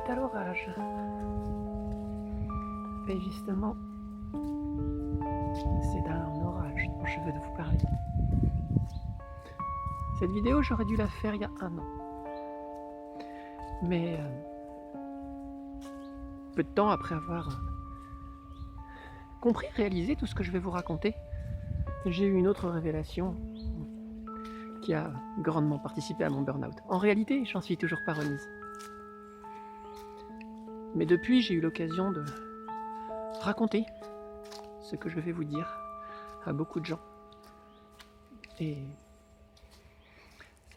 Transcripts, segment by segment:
est à l'orage. Et justement, c'est d'un orage dont je veux vous parler. Cette vidéo, j'aurais dû la faire il y a 1 an. Mais peu de temps après avoir compris, réalisé tout ce que je vais vous raconter, j'ai eu une autre révélation qui a grandement participé à mon burn-out. En réalité, j'en suis toujours pas remise. Mais depuis, j'ai eu l'occasion de raconter ce que je vais vous dire à beaucoup de gens. Et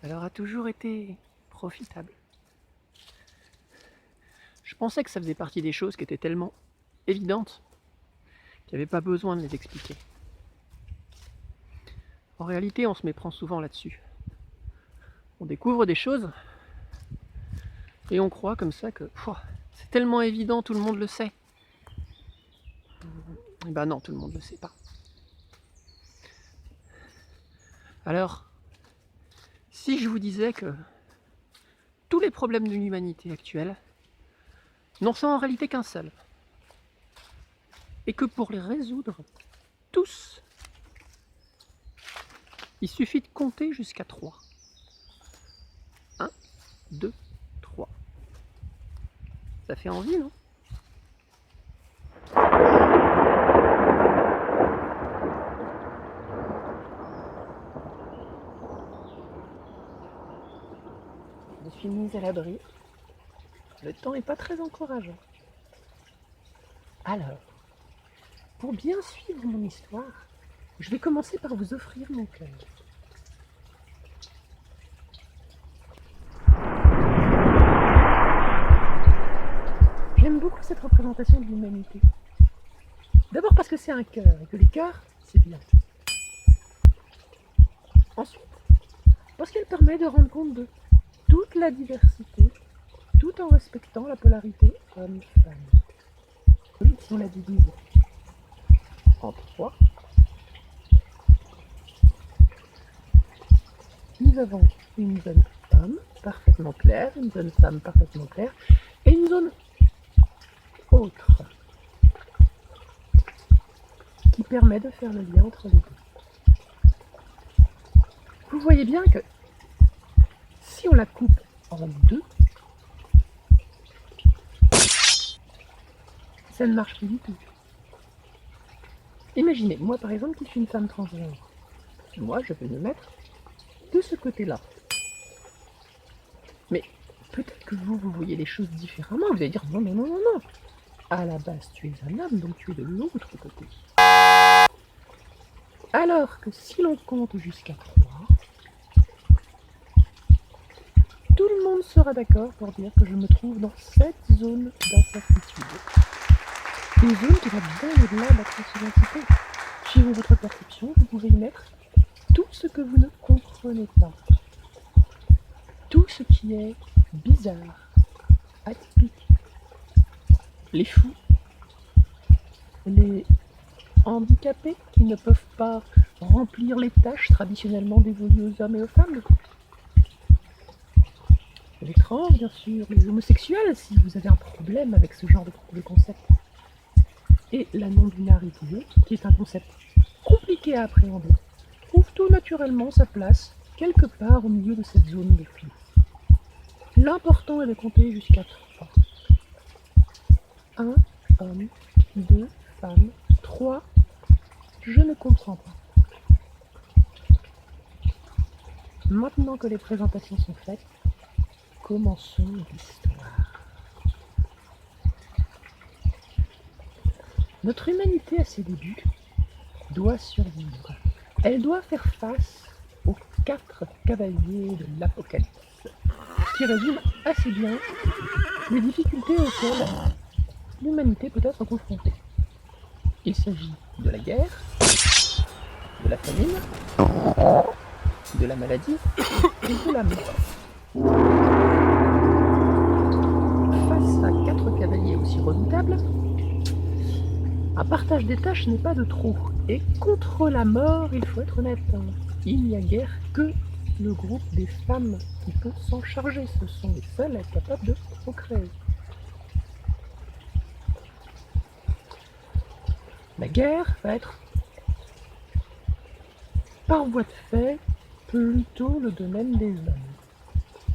ça leur a toujours été profitable. Je pensais que ça faisait partie des choses qui étaient tellement évidentes qu'il n'y avait pas besoin de les expliquer. En réalité, on se méprend souvent là-dessus. On découvre des choses et on croit comme ça que c'est tellement évident, tout le monde le sait. Et ben non, tout le monde ne le sait pas. Alors, si je vous disais que tous les problèmes de l'humanité actuelle n'en sont en réalité qu'un seul, et que pour les résoudre tous, il suffit de compter jusqu'à 3. 1, 2, 3. Ça fait envie, non ? Je suis mise à l'abri. Le temps n'est pas très encourageant. Alors, pour bien suivre mon histoire, je vais commencer par vous offrir mon cœur. J'aime beaucoup cette représentation de l'humanité. D'abord parce que c'est un cœur, et que les cœurs, c'est bien. Ensuite, parce qu'elle permet de rendre compte de toute la diversité, tout en respectant la polarité homme-femme. Si on la divise en 3, nous avons une zone homme parfaitement claire, une zone femme parfaitement claire, et une zone autre qui permet de faire le lien entre les deux. Vous voyez bien que si on la coupe en 2, ça ne marche plus du tout. Imaginez, moi par exemple qui suis une femme transgenre, moi je vais me mettre de ce côté-là. Mais peut-être que vous voyez les choses différemment, vous allez dire non, non, non, non, non. À la base tu es un homme, donc tu es de l'autre côté. Alors que si l'on compte jusqu'à 3, tout le monde sera d'accord pour dire que je me trouve dans cette zone d'incertitude. Une zone qui va bien au-delà de la transidentité. Suivant votre perception, vous pouvez y mettre tout ce que vous ne comprenez pas. Tout ce qui est bizarre, atypique. Les fous, les handicapés qui ne peuvent pas remplir les tâches traditionnellement dévolues aux hommes et aux femmes. Les trans, bien sûr, les homosexuels, si vous avez un problème avec ce genre de concept. Et la non-binarité, qui est un concept compliqué à appréhender, trouve tout naturellement sa place quelque part au milieu de cette zone de flou. L'important est de compter jusqu'à 3. 1 homme, 2 femmes, 3, je ne comprends pas. Maintenant que les présentations sont faites, commençons l'histoire. Notre humanité à ses débuts doit survivre. Elle doit faire face aux 4 cavaliers de l'Apocalypse, qui résument assez bien les difficultés auxquelles l'humanité peut être confrontée. Il s'agit de la guerre, de la famine, de la maladie et de la mort. Face à 4 cavaliers aussi redoutables, un partage des tâches n'est pas de trop. Et contre la mort, il faut être honnête, il n'y a guère que le groupe des femmes qui peut s'en charger. Ce sont les seuls à être capables de procréer. La guerre va être, par voie de fait, plutôt le domaine des hommes.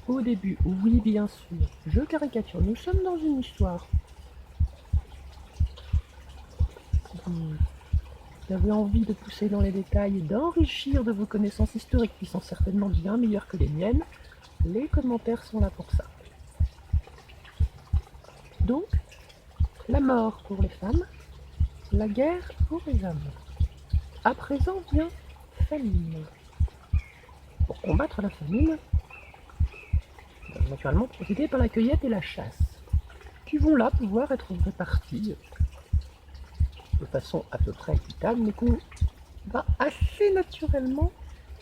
Au début, oui, bien sûr, je caricature, nous sommes dans une histoire. Vous avez envie de pousser dans les détails et d'enrichir de vos connaissances historiques qui sont certainement bien meilleures que les miennes, les commentaires sont là pour ça. Donc, la mort pour les femmes, la guerre pour les hommes. À présent vient famine. Pour combattre la famine, on va naturellement procéder par la cueillette et la chasse, qui vont là pouvoir être répartis de façon à peu près équitable, mais qu'on va assez naturellement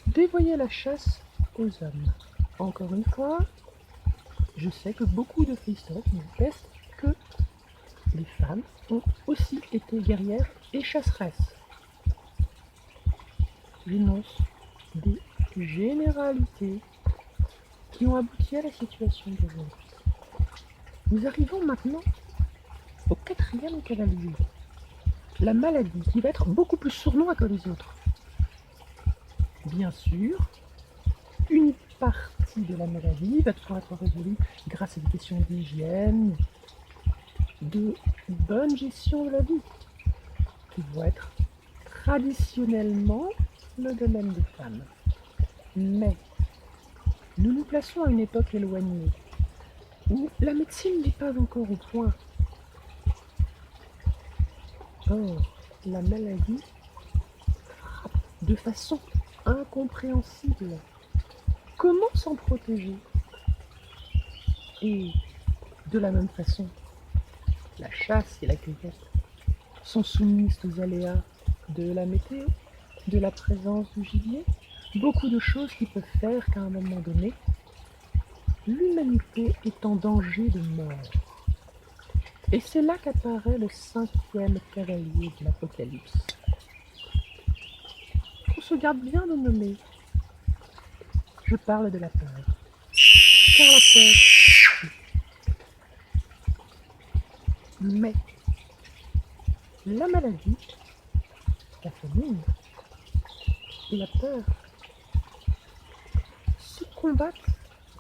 dévoyer la chasse aux hommes. Encore une fois, je sais que beaucoup de faits historiques nous attestent que les femmes ont aussi été guerrières et chasseresses. J'énonce des généralités qui ont abouti à la situation d'aujourd'hui. Nous arrivons maintenant au 4e cavalier, la maladie, qui va être beaucoup plus sournois que les autres. Bien sûr, une partie de la maladie va pouvoir être résolue grâce à des questions d'hygiène, de bonne gestion de la vie, qui vont être traditionnellement le domaine des femmes. Mais nous nous plaçons à une époque éloignée, où la médecine n'est pas encore au point. Or, la maladie frappe de façon incompréhensible. Comment s'en protéger? Et de la même façon, la chasse et la cueillette sont soumises aux aléas de la météo, de la présence du gibier, beaucoup de choses qui peuvent faire qu'à un moment donné, l'humanité est en danger de mort. Et c'est là qu'apparaît le 5e cavalier de l'Apocalypse. On se garde bien de nommer. Je parle de la peur. Car la peur. Mais la maladie, la famine et la peur se combattent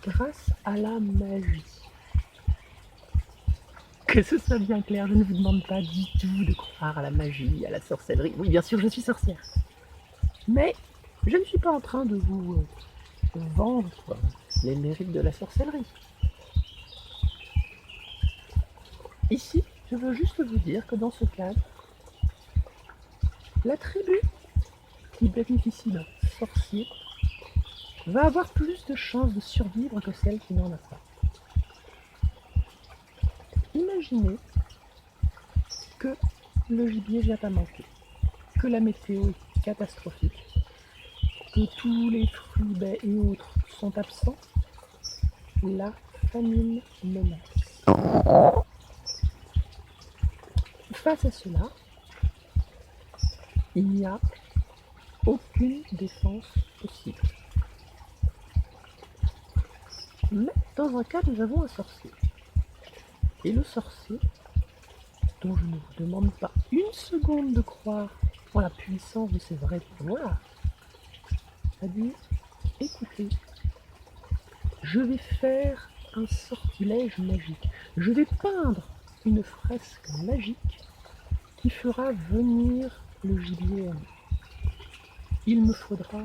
grâce à la magie. Que ce soit bien clair, je ne vous demande pas du tout de croire à la magie, à la sorcellerie. Oui, bien sûr, je suis sorcière. Mais je ne suis pas en train de vous vendre les mérites de la sorcellerie. Ici, je veux juste vous dire que dans ce cadre, la tribu qui bénéficie d'un sorcier va avoir plus de chances de survivre que celle qui n'en a pas. Imaginez que le gibier vient à manquer, que la météo est catastrophique, que tous les fruits, baies et autres sont absents, la famine menace. Face à cela, il n'y a aucune défense possible. Mais dans un cas, nous avons un sorcier. Et le sorcier, dont je ne vous demande pas une seconde de croire en la puissance de ses vrais pouvoirs, a dit, écoutez, je vais faire un sortilège magique. Je vais peindre une fresque magique qui fera venir le gibier à nous. Il me faudra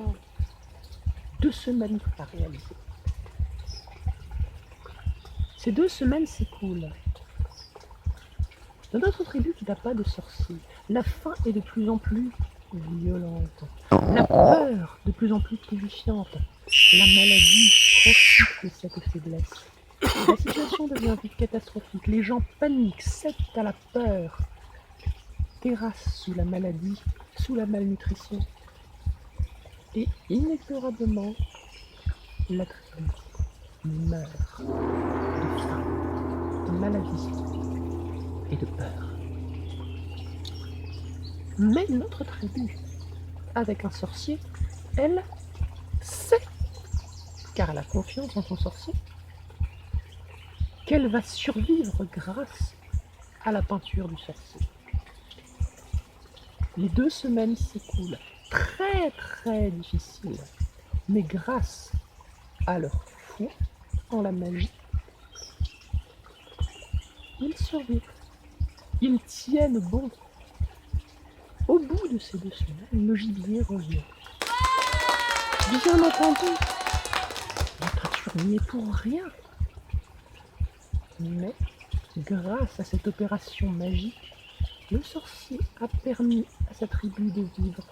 2 semaines pour la réaliser. Ces 2 semaines s'écoulent. Dans notre tribu qui n'a pas de sorciers, la faim est de plus en plus violente, la peur de plus en plus terrifiante, la maladie profite de cette faiblesse. La situation devient vite catastrophique, les gens paniquent, cèdent à la peur, terrassent sous la maladie, sous la malnutrition. Et inexorablement, la tribu meurt de faim, de maladie et de peur. Mais notre tribu, avec un sorcier, elle sait, car elle a confiance en son sorcier, qu'elle va survivre grâce à la peinture du sorcier. Les 2 semaines s'écoulent, très très difficiles, mais grâce à leur foi en la magie, ils survivent, ils tiennent bon. Au bout de ces 2 semaines, le gibier revient. Bien entendu, votre n'y est pour rien. Mais, grâce à cette opération magique, le sorcier a permis à sa tribu de vivre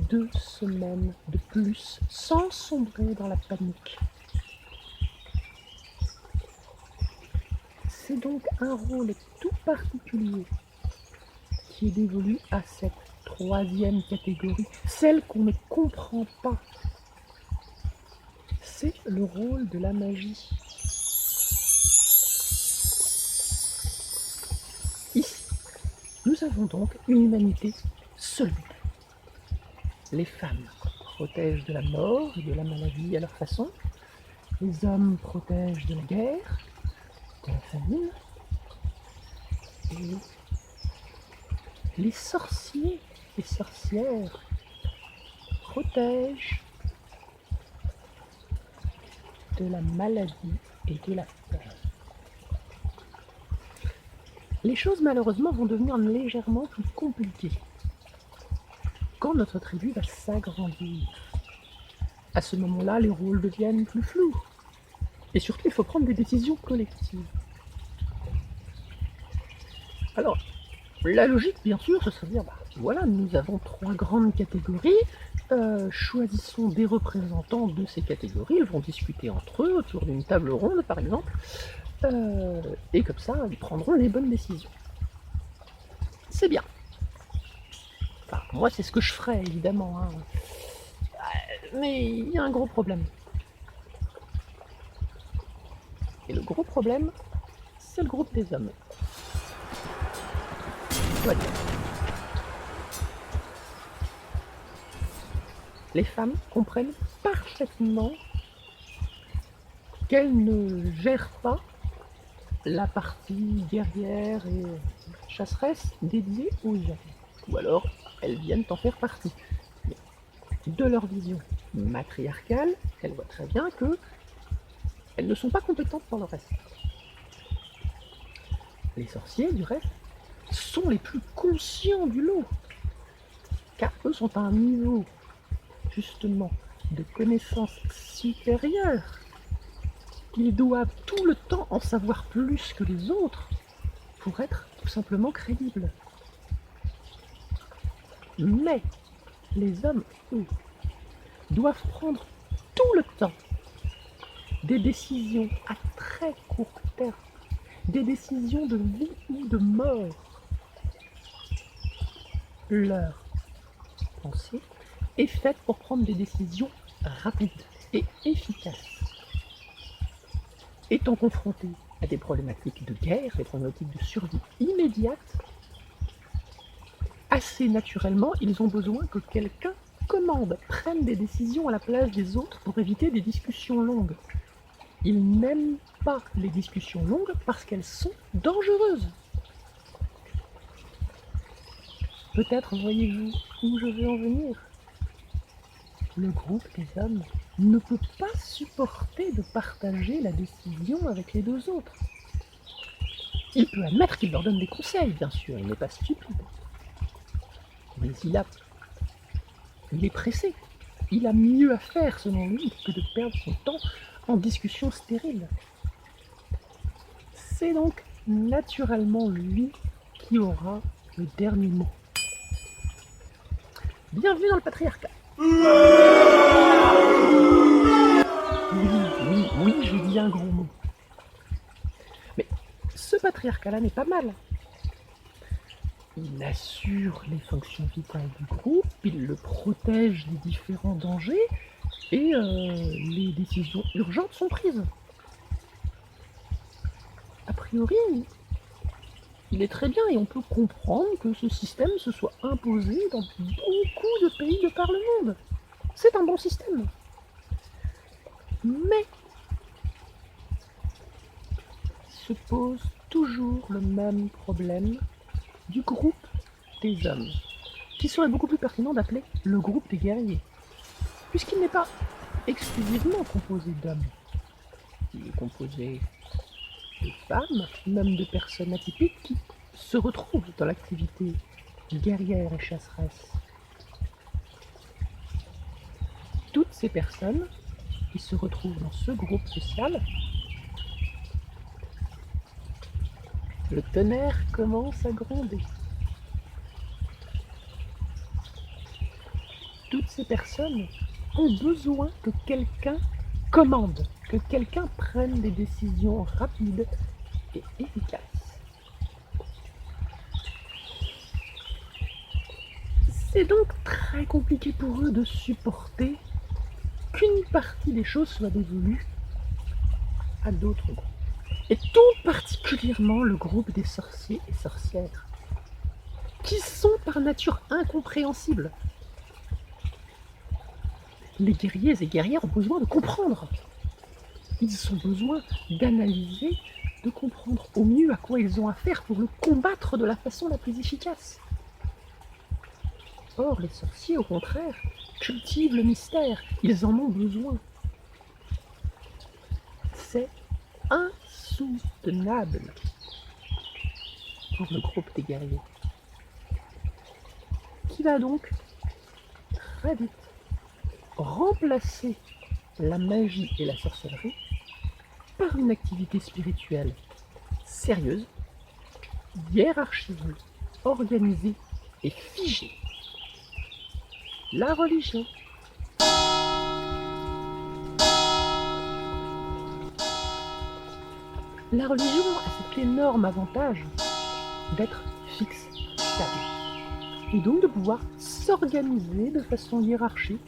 2 semaines de plus sans sombrer dans la panique. C'est donc un rôle tout particulier qui est dévolu à cette 3e catégorie, celle qu'on ne comprend pas. C'est le rôle de la magie. Ici, nous avons donc une humanité solide. Les femmes protègent de la mort et de la maladie à leur façon. Les hommes protègent de la guerre, de la famine. Et les sorciers et sorcières protègent de la maladie et de la peur. Les choses malheureusement vont devenir légèrement plus compliquées quand notre tribu va s'agrandir. À ce moment-là, les rôles deviennent plus flous. Et surtout, il faut prendre des décisions collectives. Alors, la logique, bien sûr, ce serait de dire, voilà, nous avons 3 grandes catégories, choisissons des représentants de ces catégories, ils vont discuter entre eux autour d'une table ronde, par exemple, et comme ça, ils prendront les bonnes décisions. C'est bien. Enfin, moi, c'est ce que je ferais, évidemment. Hein. Mais il y a un gros problème. Et le gros problème, c'est le groupe des hommes. Voilà. Les femmes comprennent parfaitement qu'elles ne gèrent pas la partie guerrière et chasseresse dédiée aux hommes. Ou alors, elles viennent en faire partie. Mais de leur vision matriarcale, elles voient très bien qu'elles ne sont pas compétentes pour le reste. Les sorciers, du reste, sont les plus conscients du lot, car eux sont à un niveau, justement, de connaissance supérieure. Ils doivent tout le temps en savoir plus que les autres pour être tout simplement crédibles. Mais les hommes, eux, doivent prendre tout le temps des décisions à très court terme, des décisions de vie ou de mort. Leur pensée est faite pour prendre des décisions rapides et efficaces. Étant confrontés à des problématiques de guerre, des problématiques de survie immédiate, assez naturellement, ils ont besoin que quelqu'un commande, prenne des décisions à la place des autres pour éviter des discussions longues. Ils n'aiment pas les discussions longues parce qu'elles sont dangereuses. Peut-être voyez-vous où je veux en venir. Le groupe des hommes ne peut pas supporter de partager la décision avec les 2 autres. Il peut admettre qu'il leur donne des conseils, bien sûr, il n'est pas stupide. Mais il est pressé. Il a mieux à faire, selon lui, que de perdre son temps en discussion stérile. C'est donc naturellement lui qui aura le dernier mot. Bienvenue dans le patriarcat. Oui, j'ai dit un gros mot. Mais ce patriarcat-là n'est pas mal. Il assure les fonctions vitales du groupe, il le protège des différents dangers et les décisions urgentes sont prises. A priori, il est très bien et on peut comprendre que ce système se soit imposé dans beaucoup de pays de par le monde. C'est un bon système. Mais se pose toujours le même problème du groupe des hommes. qu'il serait beaucoup plus pertinent d'appeler le groupe des guerriers, puisqu'il n'est pas exclusivement composé d'hommes. Il est composé de femmes, même de personnes atypiques qui se retrouvent dans l'activité guerrière et chasseresse. Toutes ces personnes qui se retrouvent dans ce groupe social, le tonnerre commence à gronder. Toutes ces personnes ont besoin que quelqu'un commande, que quelqu'un prenne des décisions rapides et efficaces. C'est donc très compliqué pour eux de supporter qu'une partie des choses soit dévolue à d'autres groupes. Et tout particulièrement le groupe des sorciers et sorcières, qui sont par nature incompréhensibles. Les guerriers et guerrières ont besoin de comprendre. Ils ont besoin d'analyser, de comprendre au mieux à quoi ils ont affaire pour le combattre de la façon la plus efficace. Or, les sorciers, au contraire, cultivent le mystère. Ils en ont besoin. C'est insoutenable pour le groupe des guerriers, qui va donc très vite remplacer la magie et la sorcellerie par une activité spirituelle sérieuse, hiérarchisée, organisée et figée. La religion. La religion a cet énorme avantage d'être fixe, stable, et donc de pouvoir s'organiser de façon hiérarchique,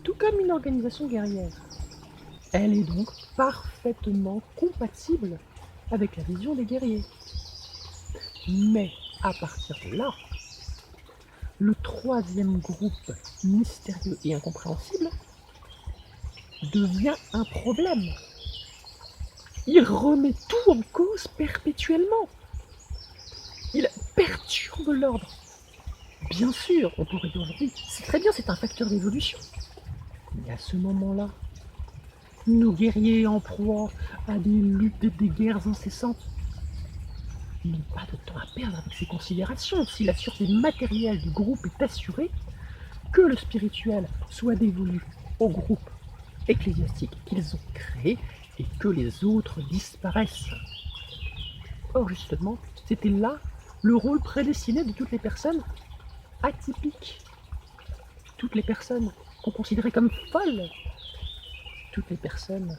tout comme une organisation guerrière. Elle est donc parfaitement compatible avec la vision des guerriers. Mais à partir de là, le troisième groupe mystérieux et incompréhensible devient un problème. Il remet tout en cause perpétuellement. Il perturbe l'ordre. Bien sûr, on pourrait dire aujourd'hui, c'est très bien, c'est un facteur d'évolution. Mais à ce moment-là, nos guerriers en proie à des luttes et des guerres incessantes n'ont pas de temps à perdre avec ces considérations. Si la sûreté matérielle du groupe est assurée, que le spirituel soit dévolu au groupe ecclésiastique qu'ils ont créé et que les autres disparaissent. Or justement, c'était là le rôle prédestiné de toutes les personnes atypiques, toutes les personnes qu'on considérait comme folles, toutes les personnes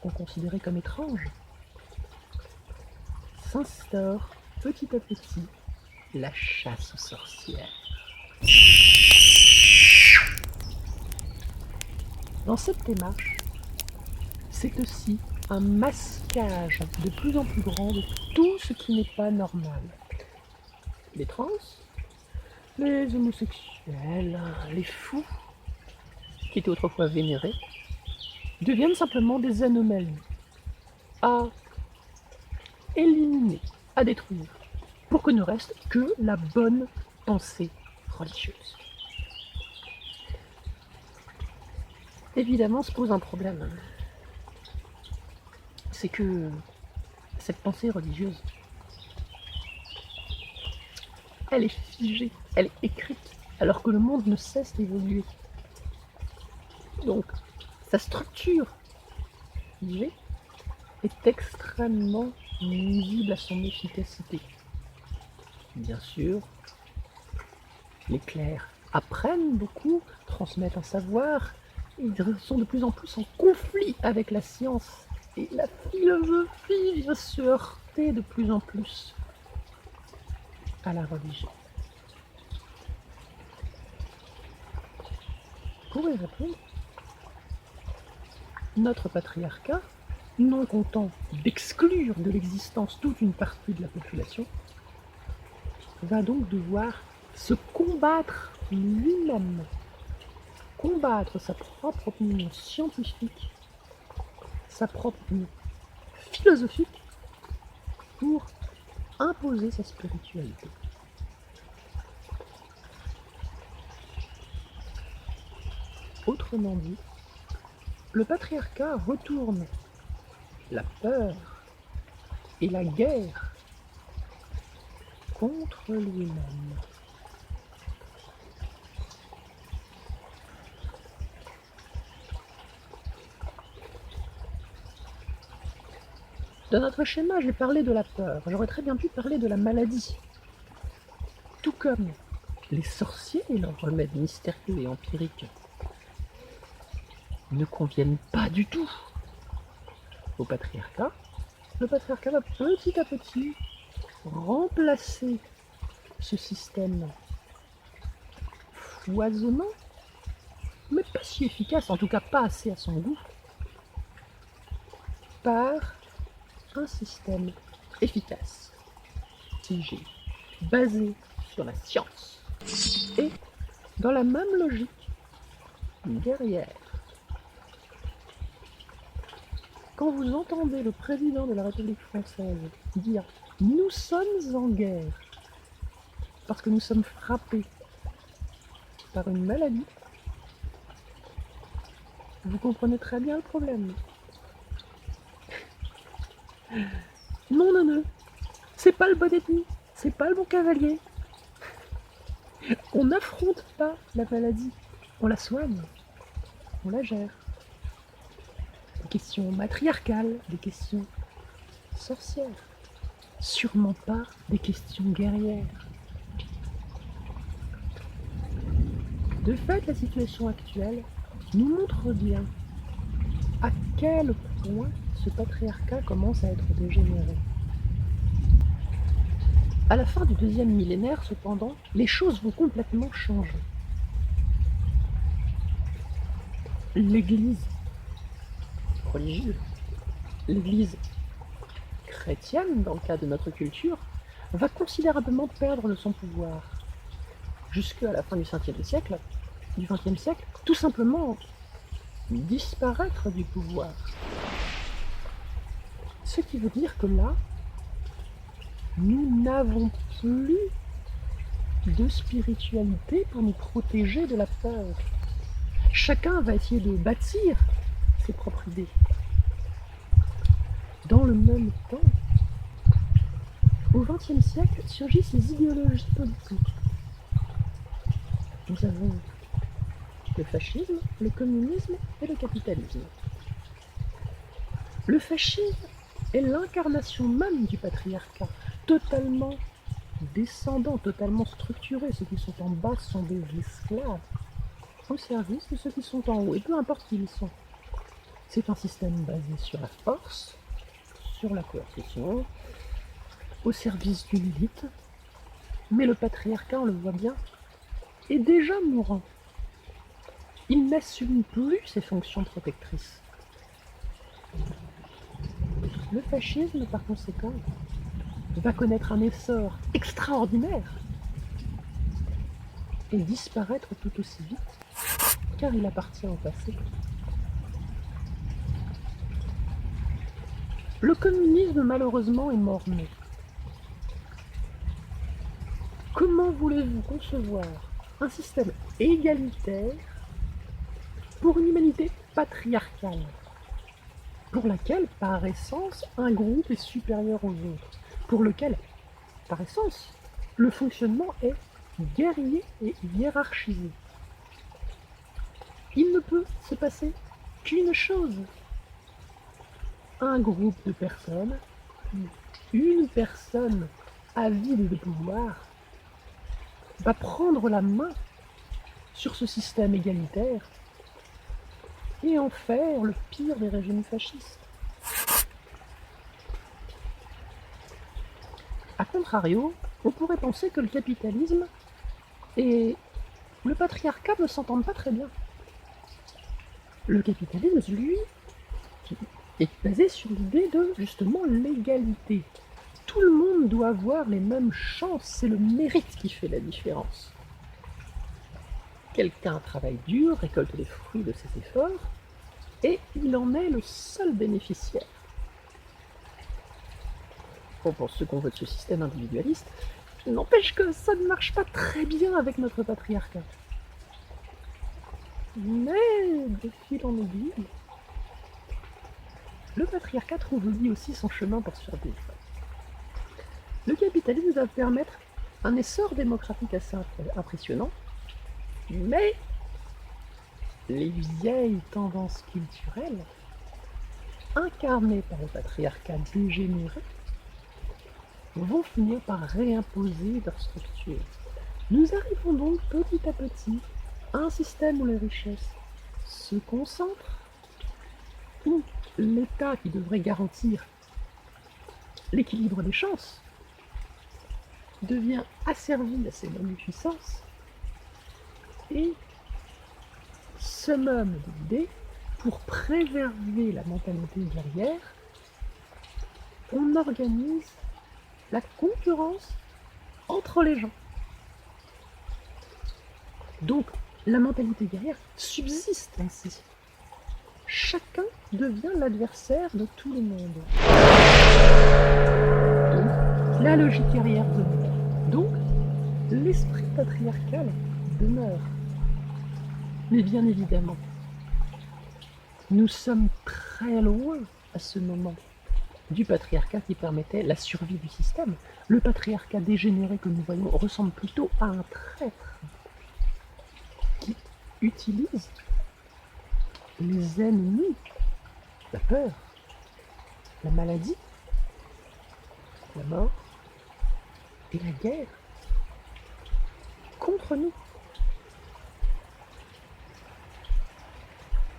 qu'on considérait comme étranges. S'instaure petit à petit la chasse aux sorcières. Dans cette démarche, c'est aussi un masquage de plus en plus grand de tout ce qui n'est pas normal. Les trans, les homosexuels, les fous, qui étaient autrefois vénérés, deviennent simplement des anomalies à éliminer, à détruire, pour que ne reste que la bonne pensée religieuse. Évidemment, se pose un problème. C'est que cette pensée religieuse, elle est figée, elle est écrite, alors que le monde ne cesse d'évoluer. Donc, sa structure figée est extrêmement nuisible à son efficacité. Bien sûr, les clercs apprennent beaucoup, transmettent un savoir, ils sont de plus en plus en conflit avec la science. Et la philosophie va se heurter de plus en plus à la religion. Pour y répondre, notre patriarcat, non content d'exclure de l'existence toute une partie de la population, va donc devoir se combattre lui-même, combattre sa propre opinion scientifique, sa propre opinion philosophique, pour imposer sa spiritualité. Autrement dit, le patriarcat retourne la peur et la guerre contre lui-même. Dans notre schéma, j'ai parlé de la peur. J'aurais très bien pu parler de la maladie. Tout comme les sorciers et leurs remèdes mystérieux et empiriques ne conviennent pas du tout au patriarcat. Le patriarcat va petit à petit remplacer ce système foisonnant, mais pas si efficace, en tout cas pas assez à son goût, par un système efficace, figé, basé sur la science et dans la même logique guerrière. Quand vous entendez le président de la République française dire « Nous sommes en guerre parce que nous sommes frappés par une maladie », vous comprenez très bien le problème. Non, non, non, c'est pas le bon ennemi, c'est pas le bon cavalier. On n'affronte pas la maladie, on la soigne, on la gère. Des questions matriarcales, des questions sorcières, sûrement pas des questions guerrières. De fait, la situation actuelle nous montre bien à quel point ce patriarcat commence à être dégénéré. À la fin du 2e millénaire, cependant, les choses vont complètement changer. L'Église religieuse, l'Église chrétienne, dans le cas de notre culture, va considérablement perdre de son pouvoir. Jusqu'à la fin du 5e siècle, du 20e siècle, tout simplement disparaître du pouvoir. Ce qui veut dire que là, nous n'avons plus de spiritualité pour nous protéger de la peur. Chacun va essayer de bâtir ses propres idées. Dans le même temps, au XXe siècle surgissent les idéologies politiques. Nous avons le fascisme, le communisme et le capitalisme. Le fascisme est l'incarnation même du patriarcat, totalement descendant, totalement structuré. Ceux qui sont en bas sont des esclaves au service de ceux qui sont en haut, et peu importe qui ils sont. C'est un système basé sur la force, sur la coercition, au service d'une élite, mais le patriarcat, on le voit bien, est déjà mourant. Il n'assume plus ses fonctions protectrices. Le fascisme, par conséquent, va connaître un essor extraordinaire et disparaître tout aussi vite, car il appartient au passé. Le communisme, malheureusement, est mort-né. Comment voulez-vous concevoir un système égalitaire pour une humanité patriarcale, pour laquelle, par essence, un groupe est supérieur aux autres, pour lequel, par essence, le fonctionnement est guerrier et hiérarchisé? Il ne peut se passer qu'une chose. Un groupe de personnes, une personne avide de pouvoir, va prendre la main sur ce système égalitaire et en faire le pire des régimes fascistes. A contrario, on pourrait penser que le capitalisme et le patriarcat ne s'entendent pas très bien. Le capitalisme, lui, est basé sur l'idée de, justement, l'égalité. Tout le monde doit avoir les mêmes chances, c'est le mérite qui fait la différence. Quelqu'un travaille dur, récolte les fruits de ses efforts, et il en est le seul bénéficiaire. Bon, pour ceux qu'on veut de ce système individualiste, n'empêche que ça ne marche pas très bien avec notre patriarcat. Mais de fil en aiguille, le patriarcat trouve lui aussi son chemin pour survivre. Le capitalisme va permettre un essor démocratique assez impressionnant, mais les vieilles tendances culturelles, incarnées par le patriarcat dégénéré, vont finir par réimposer leur structure. Nous arrivons donc petit à petit à un système où les richesses se concentrent, où l'État qui devrait garantir l'équilibre des chances devient asservi à ces mêmes puissances et summum de l'idée, pour préserver la mentalité guerrière, on organise la concurrence entre les gens. Donc la mentalité guerrière subsiste ainsi. Chacun devient l'adversaire de tout le monde. Donc, la logique guerrière demeure. Donc, l'esprit patriarcal demeure. Mais bien évidemment, nous sommes très loin à ce moment du patriarcat qui permettait la survie du système. Le patriarcat dégénéré que nous voyons ressemble plutôt à un traître qui utilise les ennemis, la peur, la maladie, la mort et la guerre contre nous.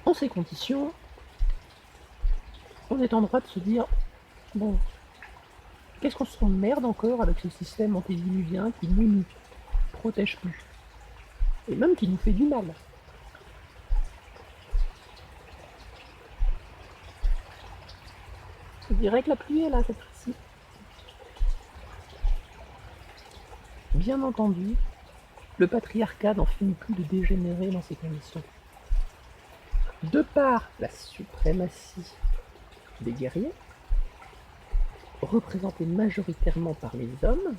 En ces conditions, on est en droit de se dire, bon, qu'est-ce qu'on s'emmerde encore avec ce système antédiluvien qui ne nous protège plus, et même qui nous fait du mal. Je dirais que la pluie est là cette fois-ci. Bien entendu, le patriarcat n'en finit plus de dégénérer dans ces conditions. De par la suprématie des guerriers, représentés majoritairement par les hommes,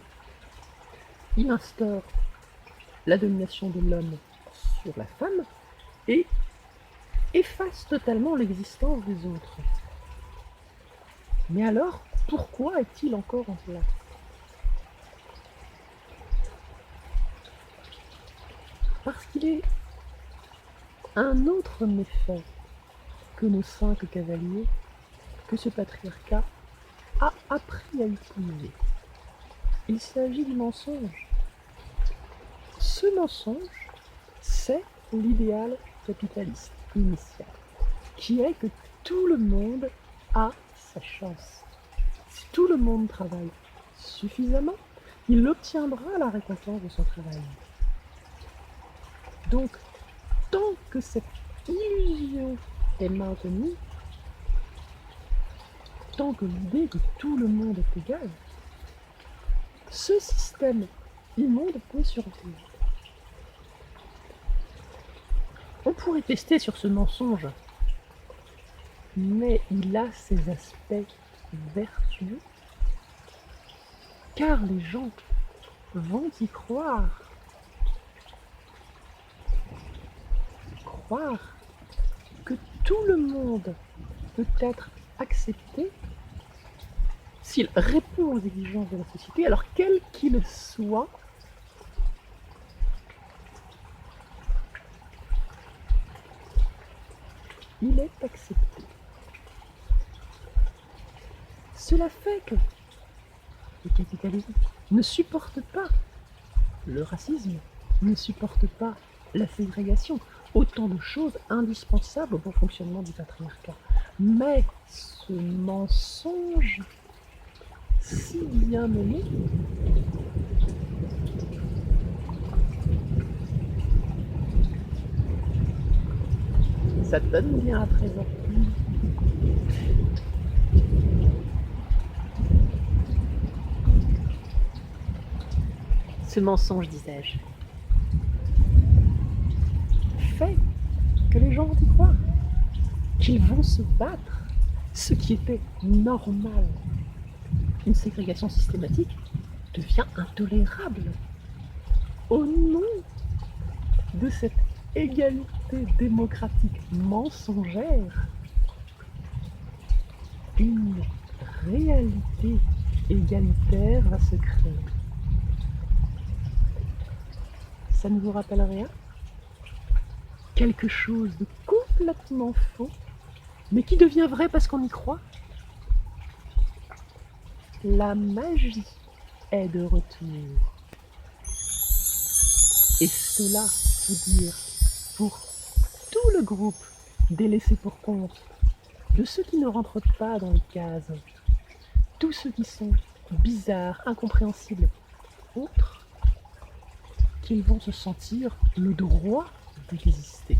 il instaure la domination de l'homme sur la femme et efface totalement l'existence des autres. Mais alors, pourquoi est-il encore en place ? Parce qu'il est un autre méfait que nos 5 cavaliers, que ce patriarcat a appris à utiliser. Il s'agit du mensonge. Ce mensonge, c'est l'idéal capitaliste initial, qui est que tout le monde a sa chance. Si tout le monde travaille suffisamment, il obtiendra la récompense de son travail. Donc, tant que cette illusion est maintenue, tant que l'idée que tout le monde est égal, ce système immonde peut survivre. On pourrait tester sur ce mensonge, mais il a ses aspects vertueux, car les gens vont y croire. Croire que tout le monde peut être accepté s'il répond aux exigences de la société, alors quel qu'il soit, il est accepté. Cela fait que le capitalisme ne supporte pas le racisme, ne supporte pas la ségrégation, autant de choses indispensables au bon fonctionnement du patriarcat. Mais ce mensonge, si bien mené, ça donne bien à présent. Ce mensonge, disais-je, fait que les gens vont y croire, qu'ils vont se battre, ce qui était normal. Une ségrégation systématique devient intolérable au nom de cette égalité démocratique mensongère, une réalité égalitaire va se créer. Ça ne vous rappelle rien? Quelque chose de complètement faux, mais qui devient vrai parce qu'on y croit? La magie est de retour. Et cela veut dire, pour tout le groupe des laissés pour compte, de ceux qui ne rentrent pas dans les cases, tous ceux qui sont bizarres, incompréhensibles, autres, qu'ils vont se sentir le droit d'exister.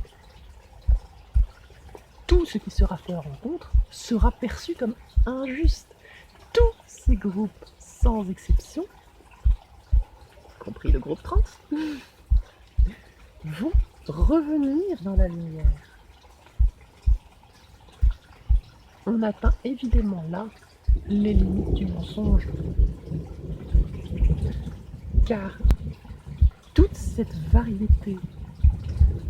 Tout ce qui sera fait rencontre sera perçu comme injuste. Tous ces groupes, sans exception, y compris le groupe trans, vont revenir dans la lumière. On atteint évidemment là les limites du mensonge. Car toute cette variété,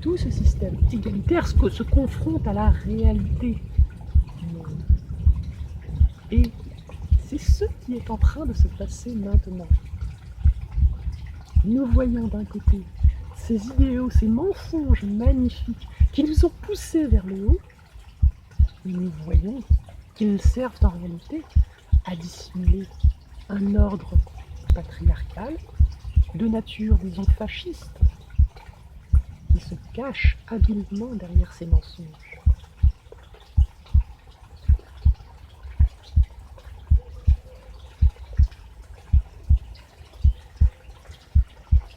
tout ce système égalitaire se confronte à la réalité du monde. Et c'est ce qui est en train de se passer maintenant. Nous voyons d'un côté ces idéaux, ces mensonges magnifiques qui nous ont poussés vers le haut, et nous voyons qu'ils servent en réalité à dissimuler un ordre patriarcal de nature, disons, fasciste, qui se cache habilement derrière ces mensonges.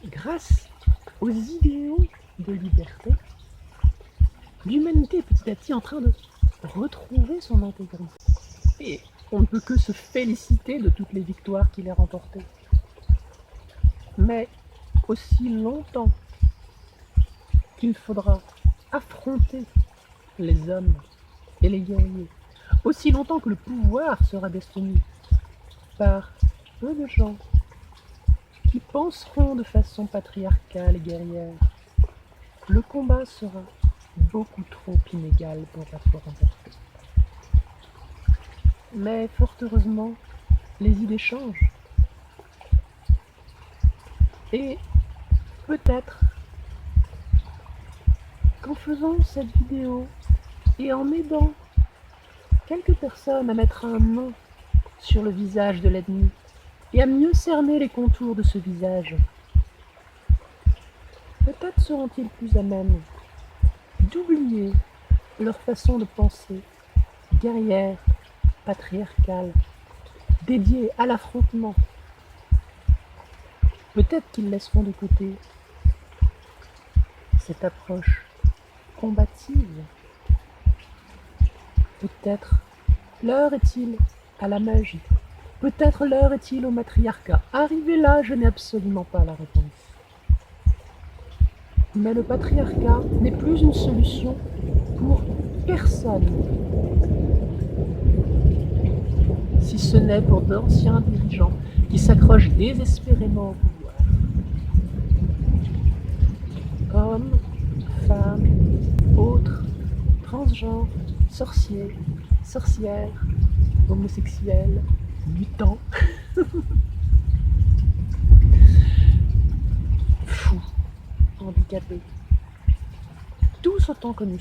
Grâce aux idéaux de liberté, l'humanité est petit à petit en train de retrouver son intégrité. Et on ne peut que se féliciter de toutes les victoires qu'il a remportées. Mais aussi longtemps qu'il faudra affronter les hommes et les guerriers, aussi longtemps que le pouvoir sera détenu par peu de gens qui penseront de façon patriarcale et guerrière, le combat sera beaucoup trop inégal pour être remporté. Mais fort heureusement, les idées changent. Et peut-être qu'en faisant cette vidéo et en aidant quelques personnes à mettre un nom sur le visage de l'ennemi et à mieux cerner les contours de ce visage, peut-être seront-ils plus à même d'oublier leur façon de penser guerrière, patriarcale, dédiée à l'affrontement. Peut-être qu'ils laisseront de côté cette approche combative. Peut-être l'heure est-il à la magie. Peut-être l'heure est-il au matriarcat. Arrivé là, je n'ai absolument pas la réponse. Mais le patriarcat n'est plus une solution pour personne, si ce n'est pour d'anciens dirigeants qui s'accrochent désespérément au pouvoir. Hommes, femmes, autres, transgenres, sorciers, sorcières, homosexuels, mutants, fous, handicapés, tous autant que nous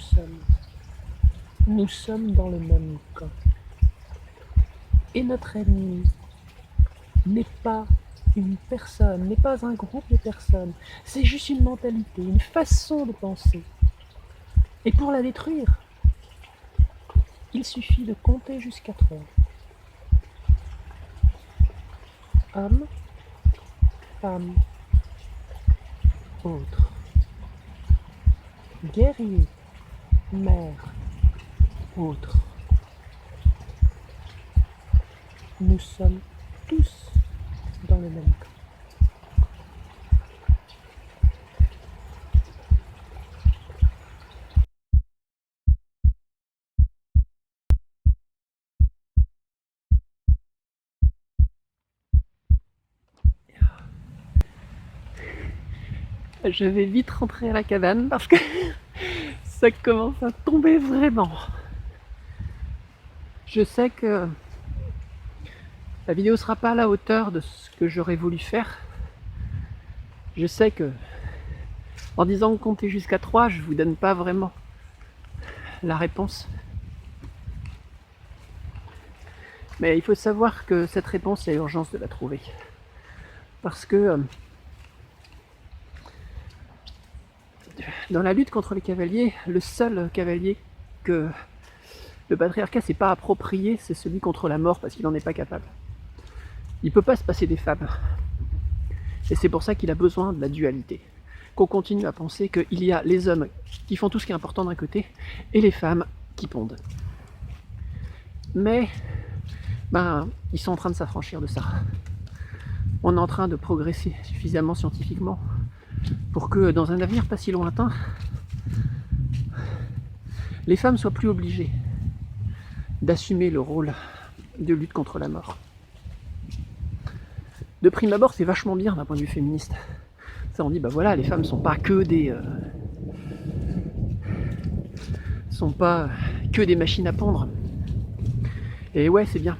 sommes dans le même camp. Et notre ennemi n'est pas une personne, n'est pas un groupe de personnes, c'est juste une mentalité, une façon de penser. Et pour la détruire, il suffit de compter jusqu'à 3. Homme, femme, autre. Guerrier, mère, autre. Nous sommes tous dans le même camp. Je vais vite rentrer à la cabane parce que ça commence à tomber vraiment. Je sais que la vidéo sera pas à la hauteur de ce que j'aurais voulu faire. Je sais que en disant compter jusqu'à 3, je vous donne pas vraiment la réponse. Mais il faut savoir que cette réponse, il y a urgence de la trouver. Parce que dans la lutte contre les cavaliers, le seul cavalier que le patriarcat s'est pas approprié, c'est celui contre la mort, parce qu'il n'en est pas capable. Il ne peut pas se passer des femmes. Et c'est pour ça qu'il a besoin de la dualité. Qu'on continue à penser qu'il y a les hommes qui font tout ce qui est important d'un côté, et les femmes qui pondent. Mais, ils sont en train de s'affranchir de ça. On est en train de progresser suffisamment scientifiquement pour que dans un avenir pas si lointain, les femmes soient plus obligées d'assumer le rôle de lutte contre la mort. De prime abord, c'est vachement bien d'un point de vue féministe. Ça, on dit, voilà, les femmes sont pas que des machines à pondre. Et ouais, c'est bien.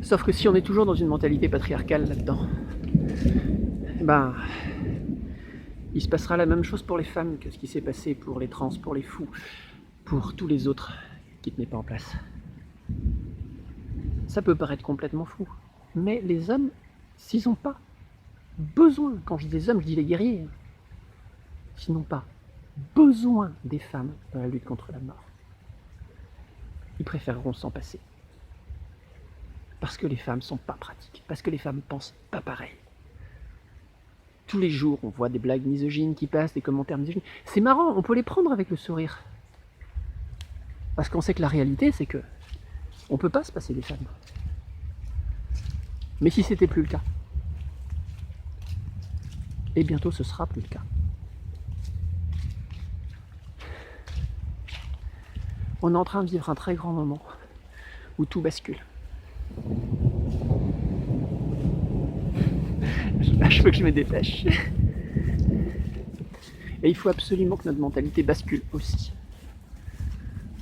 Sauf que si on est toujours dans une mentalité patriarcale là-dedans, il se passera la même chose pour les femmes que ce qui s'est passé pour les trans, pour les fous, pour tous les autres qui ne tenaient pas en place. Ça peut paraître complètement fou, mais les hommes, s'ils n'ont pas besoin, quand je dis des hommes, je dis les guerriers, s'ils n'ont pas besoin des femmes dans la lutte contre la mort, ils préféreront s'en passer. Parce que les femmes sont pas pratiques, parce que les femmes pensent pas pareil. Tous les jours, on voit des blagues misogynes qui passent, des commentaires misogynes. C'est marrant, on peut les prendre avec le sourire. Parce qu'on sait que la réalité, c'est que on peut pas se passer des femmes. Mais si c'était plus le cas, et bientôt ce sera plus le cas. On est en train de vivre un très grand moment où tout bascule. Je veux que je me dépêche. Et il faut absolument que notre mentalité bascule aussi.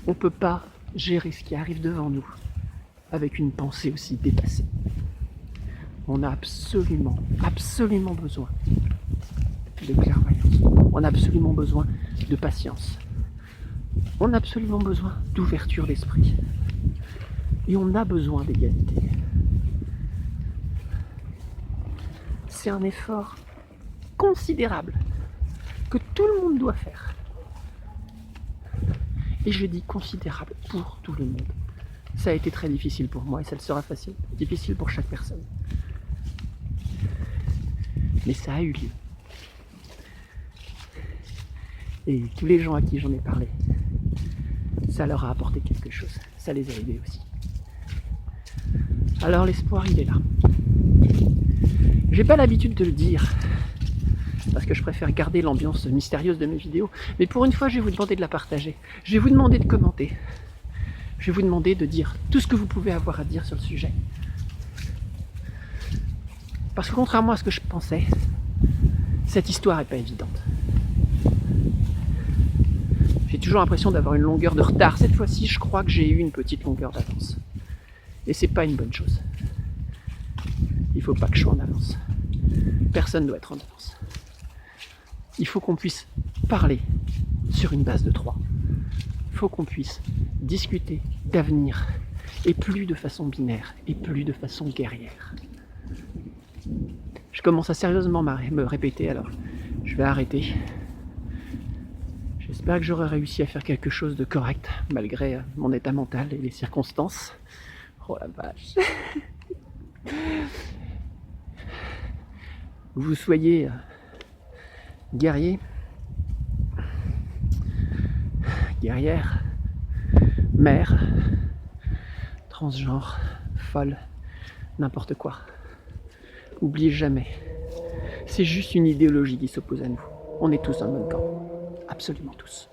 On ne peut pas gérer ce qui arrive devant nous avec une pensée aussi dépassée. On a absolument besoin de clairvoyance. On a absolument besoin de patience. On a absolument besoin d'ouverture d'esprit. Et on a besoin d'égalité. C'est un effort considérable que tout le monde doit faire. Et je dis considérable pour tout le monde. Ça a été très difficile pour moi et ça le sera difficile pour chaque personne. Mais ça a eu lieu. Et tous les gens à qui j'en ai parlé, ça leur a apporté quelque chose. Ça les a aidés aussi. Alors l'espoir, il est là. J'ai pas l'habitude de le dire, parce que je préfère garder l'ambiance mystérieuse de mes vidéos, mais pour une fois, je vais vous demander de la partager. Je vais vous demander de commenter. Je vais vous demander de dire tout ce que vous pouvez avoir à dire sur le sujet. Parce que contrairement à ce que je pensais, cette histoire n'est pas évidente. J'ai toujours l'impression d'avoir une longueur de retard. Cette fois-ci, je crois que j'ai eu une petite longueur d'avance. Et c'est pas une bonne chose. Il faut pas que je sois en avance. Personne ne doit être en avance. Il faut qu'on puisse parler sur une base de 3. Il faut qu'on puisse discuter d'avenir, et plus de façon binaire, et plus de façon guerrière. Je commence à sérieusement me répéter, alors je vais arrêter. J'espère que j'aurai réussi à faire quelque chose de correct, malgré mon état mental et les circonstances. Oh la vache. Vous soyez guerrier, guerrière, mère, transgenre, folle, n'importe quoi. Oubliez jamais, c'est juste une idéologie qui s'oppose à nous. On est tous dans le même camp, absolument tous.